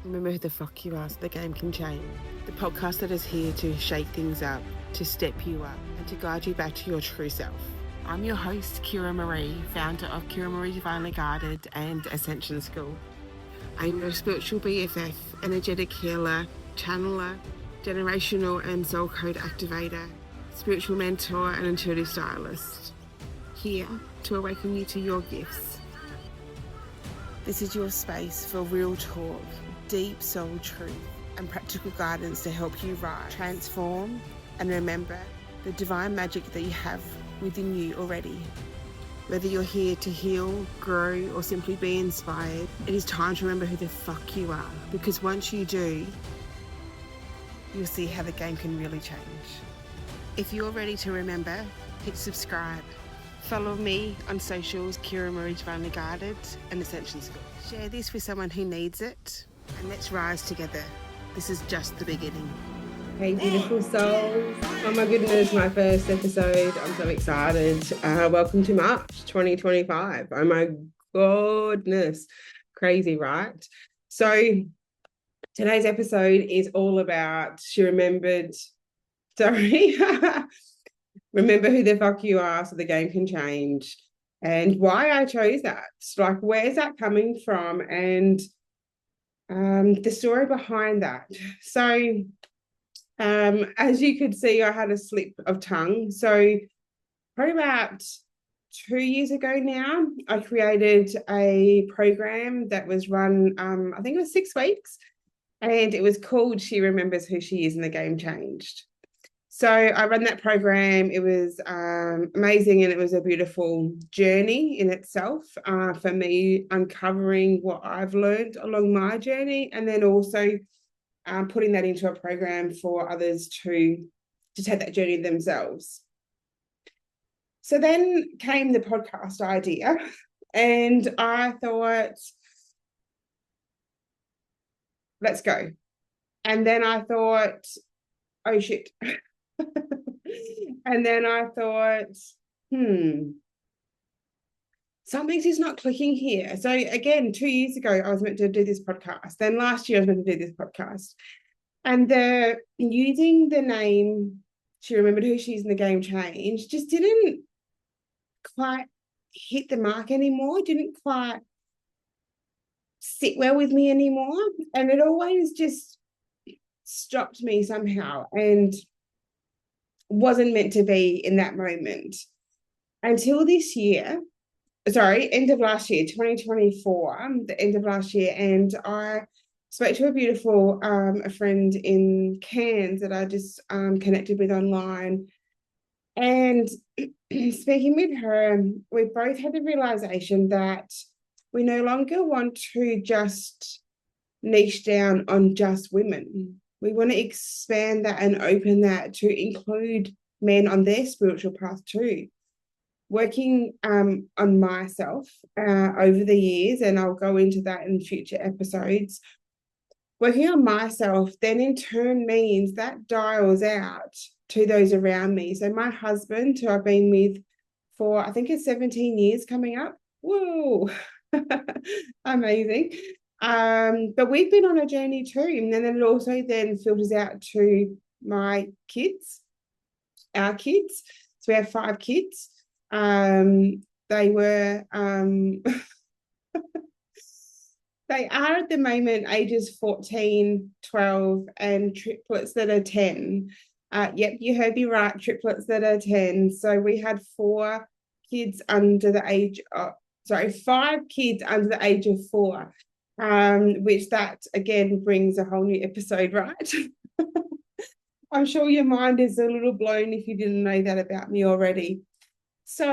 Remember who the fuck you are so the game can change. The podcast that is here to shake things up, to step you up, and to guide you back to your true self. I'm your host, Kira Marie, founder of Kira Marie Divinely Guided and Ascension School. I'm your spiritual BFF, energetic healer, channeler, generational and soul code activator, spiritual mentor and intuitive stylist. Here to awaken you to your gifts. This is your space for real talk, deep soul truth, and practical guidance to help you rise, transform, and remember the divine magic that you have within you already. Whether you're here to heal, grow, or simply be inspired, it is time to remember who the fuck you are. Because once you do, you'll see how the game can really change. If you're ready to remember, hit subscribe. Follow me on socials, Kira Marie Divinely Guided and Ascension School. Share this with someone who needs it, and let's rise together. This is just the beginning. Hey, beautiful souls. Oh my goodness, my first episode. I'm so excited. Welcome to March 2025. Oh my goodness. Crazy, right? So today's episode is all about remember who the fuck you are so the game can change, and why I chose that. Like, where's that coming from, and the story behind that. So as you could see, I had a slip of tongue. So probably about 2 years ago now, I created a program that was run, I think it was 6 weeks, and it was called She Remembers Who She Is and the Game Changed. So I ran that program. It was amazing, and it was a beautiful journey in itself for me, uncovering what I've learned along my journey, and then also putting that into a program for others to take that journey themselves. So then came the podcast idea, and I thought, let's go. And then I thought, oh shit. And then I thought, something's just not clicking here. So again, 2 years ago, I was meant to do this podcast. Then last year, I was meant to do this podcast. And using the name She Remembered Who She Is in the Game Changed just didn't quite hit the mark anymore, didn't quite sit well with me anymore. And it always just stopped me somehow and wasn't meant to be in that moment. Until this year, end of last year, 2024, the end of last year, and I spoke to a beautiful a friend in Cairns that I just connected with online. And speaking with her, we both had the realization that we no longer want to just niche down on just women. We want to expand that and open that to include men on their spiritual path too. Working on myself over the years, and I'll go into that in future episodes. Working on myself then in turn means that dials out to those around me. So my husband, who I've been with for, I think it's 17 years coming up. Whoa, amazing. But we've been on a journey too. And then it also then filters out to my kids, our kids. So we have 5 kids. They were they are at the moment ages 14, 12, and triplets that are 10. Yep, you heard me right, triplets that are 10. So we had 5 kids under the age of 4, which that again brings a whole new episode, right? I'm sure your mind is a little blown if you didn't know that about me already. So